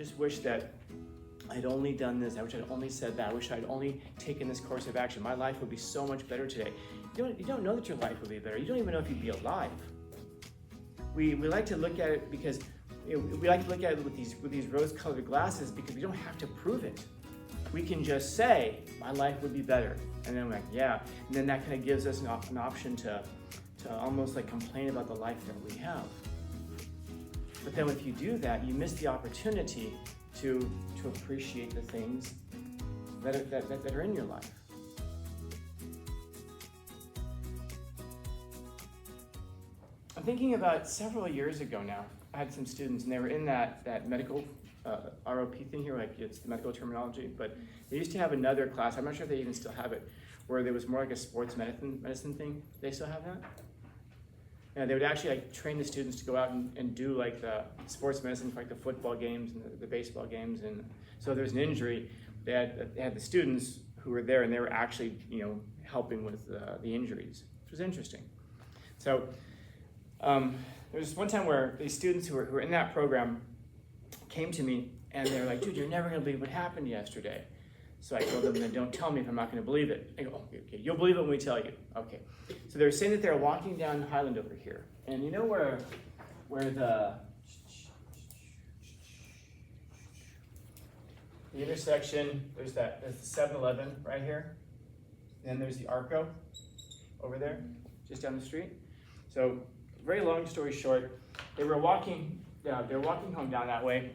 just wish that I'd only done this. I wish I'd only said that. I wish I'd only taken this course of action. My life would be so much better today. You don't know that your life would be better. You don't even know if you'd be alive. We like to look at it because we like to look at it with these rose-colored glasses because we don't have to prove it. We can just say, my life would be better. And then we're like, yeah. And then that kind of gives us an option to almost like complain about the life that we have. But then if you do that, you miss the opportunity to appreciate the things that are in your life. I'm thinking about several years ago now, I had some students and they were in that medical ROP thing here, like it's the medical terminology, but they used to have another class, I'm not sure if they even still have it, where there was more like a sports medicine thing. They still have that? And they would actually like train the students to go out and do like the sports medicine for like the football games and the baseball games. And so if there was an injury, they had the students who were there and they were actually, helping with the injuries, which was interesting. So there was one time where these students who were in that program came to me and they were like, dude, you're never gonna believe what happened yesterday. So I told them, then don't tell me if I'm not gonna believe it. I go, okay, you'll believe it when we tell you. Okay. So they were saying that they were walking down Highland over here. And you know where the intersection, there's the 7-Eleven right here. And then there's the Arco over there, just down the street. So very long story short, they were walking home down that way,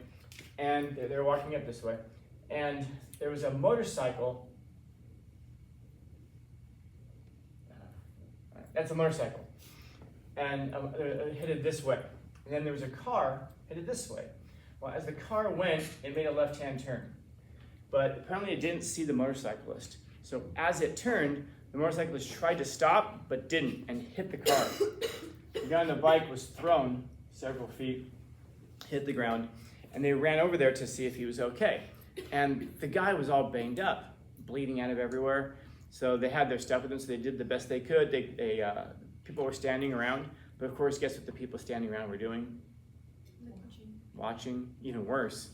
and they were walking up this way. And there was a motorcycle. That's a motorcycle. And headed this way. And then there was a car headed this way. Well, as the car went, it made a left-hand turn. But apparently it didn't see the motorcyclist. So as it turned, the motorcyclist tried to stop, but didn't, and hit the car. The guy on the bike was thrown several feet, hit the ground, and they ran over there to see if he was okay. And the guy was all banged up, bleeding out of everywhere. So they had their stuff with them, so they did the best they could. People were standing around, but of course, guess what the people standing around were doing? Watching, even worse.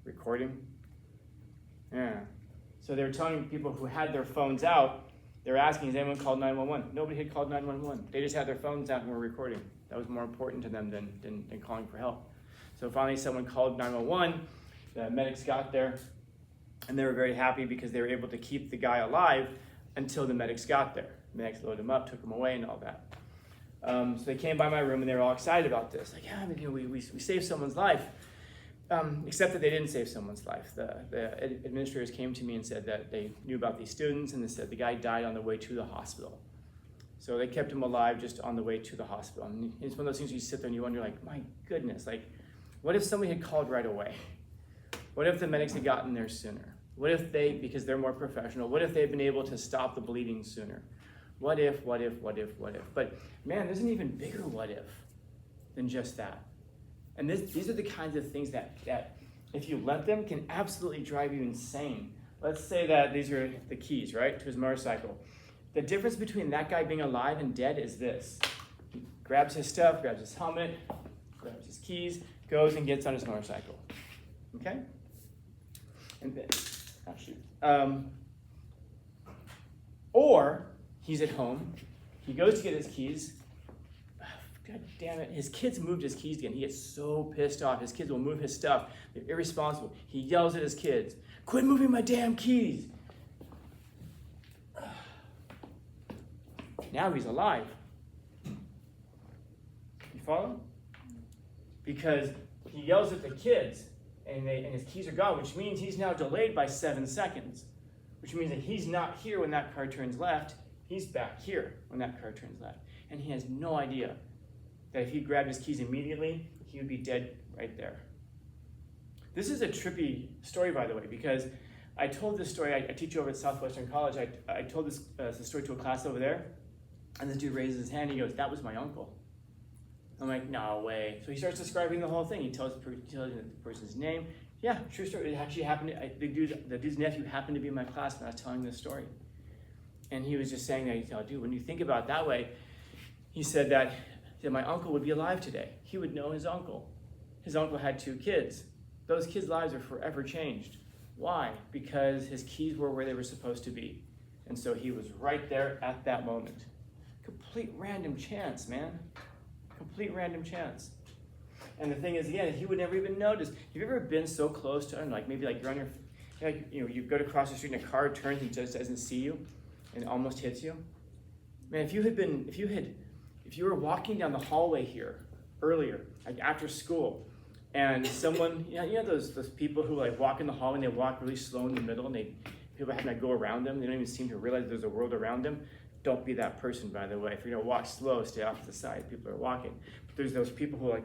Recording. Yeah. So they were telling people who had their phones out, they were asking, has anyone called 911? Nobody had called 911. They just had their phones out and were recording. That was more important to them than calling for help. So finally someone called 911, the medics got there, and they were very happy because they were able to keep the guy alive until the medics got there. The medics loaded him up, took him away and all that. So they came by my room and they were all excited about this. Like, yeah, we saved someone's life. Except that they didn't save someone's life. The administrators came to me and said that they knew about these students and they said the guy died on the way to the hospital. So they kept him alive just on the way to the hospital. And it's one of those things where you sit there and you wonder, like, my goodness, like, what if somebody had called right away? What if the medics had gotten there sooner? What if they, because they're more professional, what if they'd been able to stop the bleeding sooner? What if? But man, there's an even bigger what if than just that. And these are the kinds of things that if you let them can absolutely drive you insane. Let's say that these are the keys, right, to his motorcycle. The difference between that guy being alive and dead is this. He grabs his stuff, grabs his helmet, grabs his keys, goes and gets on his motorcycle. Okay? And then, or he's at home, he goes to get his keys. God damn it, his kids moved his keys again. He gets so pissed off. His kids will move his stuff. They're irresponsible. He yells at his kids, quit moving my damn keys. Now he's alive. You follow? Because he yells at the kids and his keys are gone, which means he's now delayed by 7 seconds, which means that he's not here when that car turns left. He's back here when that car turns left. And he has no idea that if he grabbed his keys immediately, he would be dead right there. This is a trippy story, by the way, because I told this story, I teach over at Southwestern College, I told this story to a class over there, and this dude raises his hand, and he goes, that was my uncle. I'm like, no way. So he starts describing the whole thing. He tells the person's name. Yeah, true story. It actually happened, the dude's nephew happened to be in my class when I was telling this story. And he was just saying that, he said, dude, when you think about it that way, he said that my uncle would be alive today. He would know his uncle. his uncle had 2 kids. Those kids' lives are forever changed. Why? Because his keys were where they were supposed to be. And so he was right there at that moment. Complete random chance, man. Complete random chance. And the thing is, again, he would never even notice. Have you ever been so close to him, like maybe like you're on your, like, you go to cross the street and a car turns and he just doesn't see you and almost hits you? Man, if you were walking down the hallway here earlier, like after school, and someone, you know those people who like walk in the hallway and they walk really slow in the middle and people have to go around them, they don't even seem to realize there's a world around them. Don't be that person, by the way. If you're gonna walk slow, stay off to the side. People are walking. But there's those people who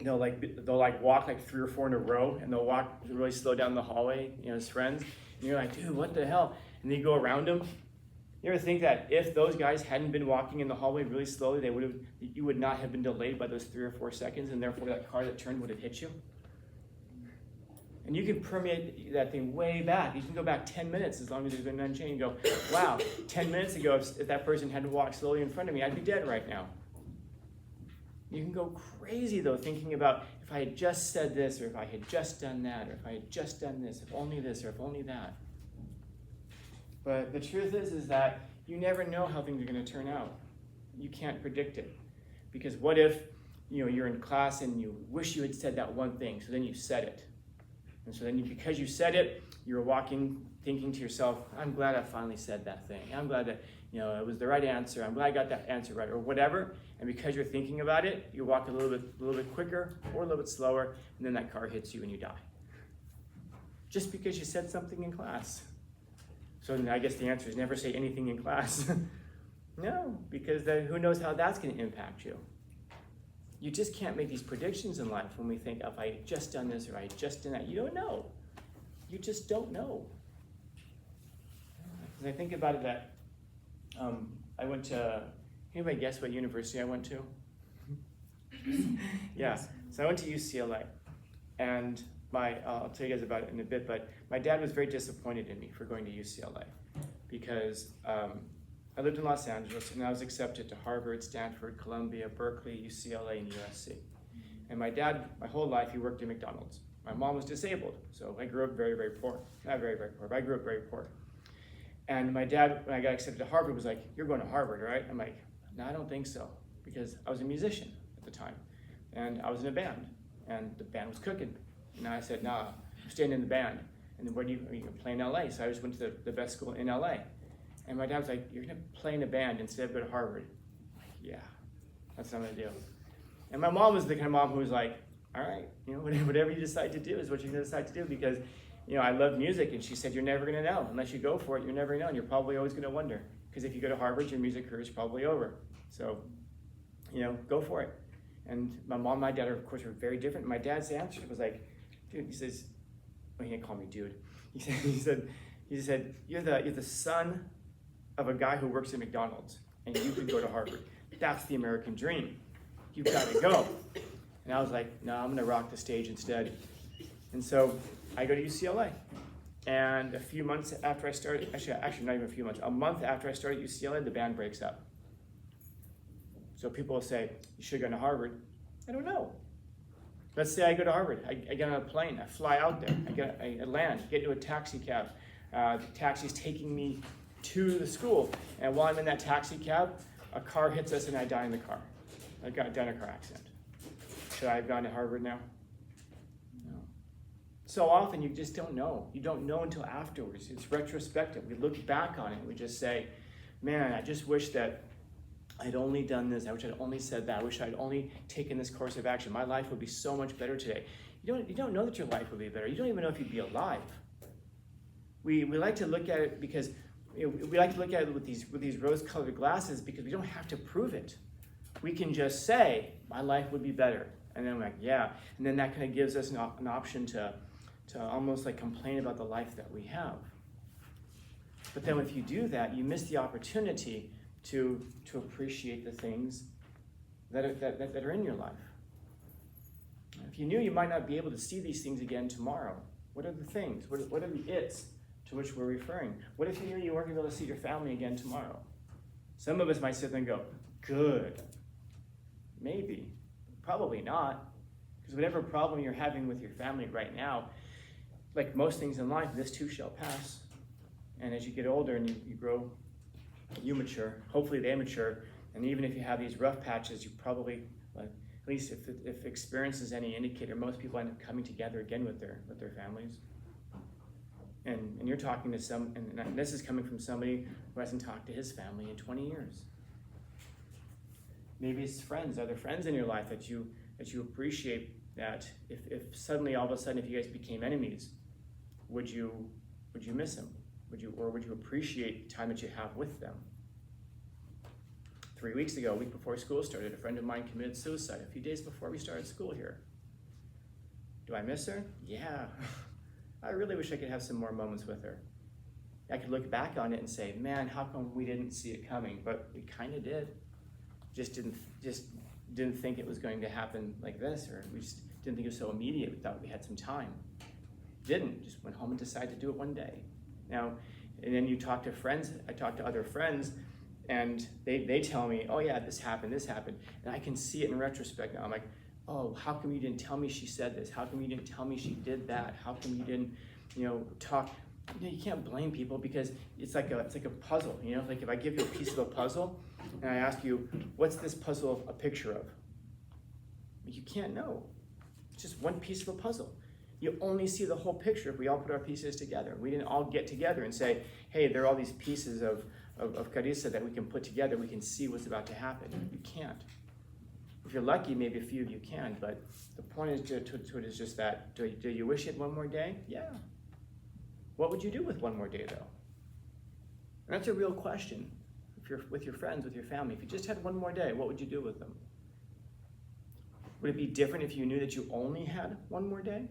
they'll walk like 3 or 4 in a row, and they'll walk really slow down the hallway, as friends. And you're like, dude, what the hell? And then you go around them. You ever think that if those guys hadn't been walking in the hallway really slowly, you would not have been delayed by those 3 or 4 seconds, and therefore that car that turned would have hit you? And you can permeate that thing way back. You can go back 10 minutes as long as there's been none change and go, wow, 10 minutes ago, if that person had to walk slowly in front of me, I'd be dead right now. You can go crazy, though, thinking about if I had just said this, or if I had just done that, or if I had just done this, if only this, or if only that. But the truth is that you never know how things are going to turn out. You can't predict it. Because what if you're in class and you wish you had said that one thing, so then you said it. And so then because you said it, you're walking thinking to yourself, I'm glad I finally said that thing. I'm glad that it was the right answer. I'm glad I got that answer right, or whatever. And because you're thinking about it, you walk a little bit quicker or a little bit slower, and then that car hits you and you die. Just because you said something in class. So then I guess the answer is never say anything in class. No, because then who knows how that's going to impact you. You just can't make these predictions in life when we think, if I had just done this or I had just done that. You don't know. You just don't know. Because I think about it that I went to, anybody guess what university I went to? Yeah, so I went to UCLA. And I'll tell you guys about it in a bit, but my dad was very disappointed in me for going to UCLA because I lived in Los Angeles and I was accepted to Harvard, Stanford, Columbia, Berkeley, UCLA, and USC. And my dad, my whole life, he worked at McDonald's. My mom was disabled, so I grew up very, very poor. Not very, very poor, but I grew up very poor. And my dad, when I got accepted to Harvard, was like, you're going to Harvard, right? I'm like, no, I don't think so, because I was a musician at the time. And I was in a band, and the band was cooking. And I said, nah, I'm staying in the band. And then you play in LA? So I just went to the best school in LA. And my dad was like, you're gonna play in a band instead of go to Harvard? I'm like, yeah, that's what I'm gonna do. And my mom was the kind of mom who was like, all right, whatever you decide to do is what you're gonna decide to do, because I love music, and she said, you're never gonna know. Unless you go for it, you're never gonna know, and you're probably always gonna wonder. Because if you go to Harvard, your music career is probably over. So, go for it. And my mom and my dad, of course, were very different. My dad's answer was like, dude, he says, well, he didn't call me dude. He said, you're the son of a guy who works at McDonald's, and you could go to Harvard. That's the American dream. You've got to go. And I was like, no, I'm gonna rock the stage instead. And so I go to UCLA. And a few months after I started, actually not even a few months, a month after I started UCLA, the band breaks up. So people will say, you should have gone to Harvard. I don't know. Let's say I go to Harvard. I get on a plane, I fly out there, I land, get into a taxi cab. The taxi's taking me to the school, and while I'm in that taxi cab, a car hits us and I die in the car. I got done in a car accident. Should I have gone to Harvard now? No. So often you just don't know. You don't know until afterwards. It's retrospective. We look back on it and we just say, man, I just wish that I'd only done this. I wish I'd only said that. I wish I'd only taken this course of action. My life would be so much better today. You don't know that your life would be better. You don't even know if you'd be alive. We like to look at it because we like to look at it with these rose-colored glasses because we don't have to prove it. We can just say, my life would be better. And then we're like, yeah. And then that kind of gives us an option to almost like complain about the life that we have. But then if you do that, you miss the opportunity to appreciate the things that are in your life. If you knew you might not be able to see these things again tomorrow, what are the things? What are the it's to which we're referring? What if you knew you weren't going to be able to see your family again tomorrow? Some of us might sit there and go, good. Maybe. Probably not. Because whatever problem you're having with your family right now, like most things in life, this too shall pass. And as you get older and you grow, you mature, hopefully they mature, and even if you have these rough patches, you probably, at least if experience is any indicator, most people end up coming together again with their families. And you're talking to and this is coming from somebody who hasn't talked to his family in 20 years. Maybe it's friends. Are there friends in your life that you appreciate, that if suddenly all of a sudden if you guys became enemies, would you miss them? Would you appreciate the time that you have with them? 3 weeks ago, a week before school started, a friend of mine committed suicide a few days before we started school here. Do I miss her? Yeah. I really wish I could have some more moments with her. I could look back on it and say, man, how come we didn't see it coming? But we kind of did. Just didn't think it was going to happen like this, or we just didn't think it was so immediate. We thought we had some time. Didn't. Just went home and decided to do it one day. Now, and then you talk to friends. I talk to other friends, and they tell me, oh yeah, this happened, and I can see it in retrospect now. I'm like, oh, how come you didn't tell me she said this? How come you didn't tell me she did that? How come you didn't, talk? You can't blame people, because it's like a puzzle. Like if I give you a piece of a puzzle and I ask you, what's this puzzle a picture of? You can't know. It's just one piece of a puzzle. You only see the whole picture if we all put our pieces together. We didn't all get together and say, hey, there are all these pieces of Carissa that we can put together. We can see what's about to happen. You can't. If you're lucky, maybe a few of you can, but the point is is just that, do you wish you had one more day? Yeah. What would you do with one more day, though? And that's a real question. If you're with your friends, with your family, if you just had one more day, what would you do with them? Would it be different if you knew that you only had one more day?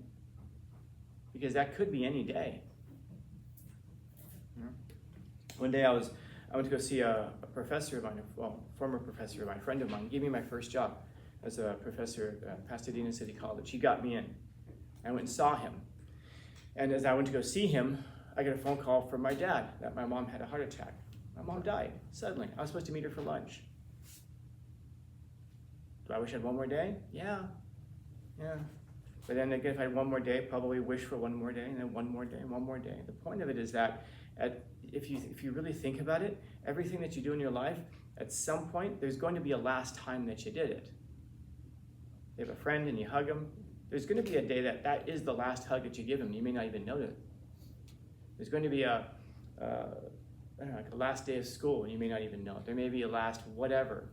Because that could be any day. One day I went to go see a professor of mine, former professor of mine, friend of mine. He gave me my first job as a professor at Pasadena City College. He got me in. I went and saw him. And as I went to go see him, I got a phone call from my dad that my mom had a heart attack. My mom died suddenly. I was supposed to meet her for lunch. Do I wish I had one more day? Yeah. But then again, if I had one more day, probably wish for one more day, and then one more day, and one more day. The point of it is that if you really think about it, everything that you do in your life, at some point, there's going to be a last time that you did it. You have a friend and you hug them. There's going to be a day that is the last hug that you give them. You may not even know it. There's going to be a last day of school, and you may not even know it. There may be a last whatever.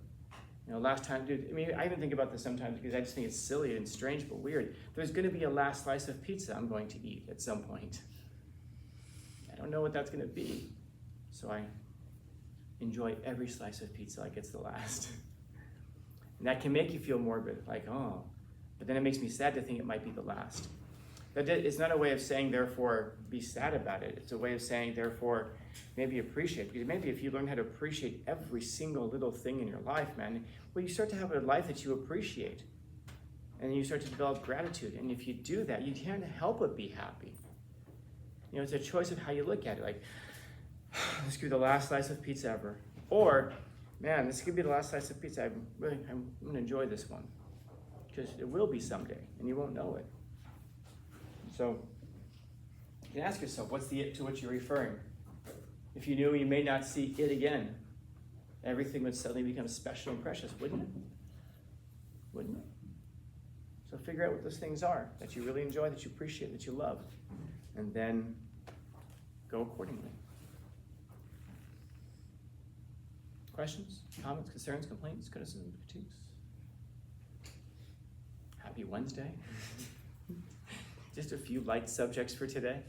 Last time, dude, I even think about this sometimes because I just think it's silly and strange but weird. There's going to be a last slice of pizza I'm going to eat at some point. I don't know what that's going to be. So I enjoy every slice of pizza like it's the last. And that can make you feel morbid, like, oh. But then it makes me sad to think it might be the last. It's not a way of saying, therefore, be sad about it. It's a way of saying, therefore, maybe appreciate. Because maybe if you learn how to appreciate every single little thing in your life, man, well, you start to have a life that you appreciate. And then you start to develop gratitude. And if you do that, you can't help but be happy. It's a choice of how you look at it. Like, this could be the last slice of pizza ever. Or, man, this could be the last slice of pizza. I'm going to enjoy this one. Because it will be someday, and you won't know it. So, you can ask yourself, what's the it to which you're referring? If you knew you may not see it again, everything would suddenly become special and precious, wouldn't it? Wouldn't it? So figure out what those things are that you really enjoy, that you appreciate, that you love, and then go accordingly. Questions, comments, concerns, complaints, criticisms, critiques? Happy Wednesday. Just a few light subjects for today.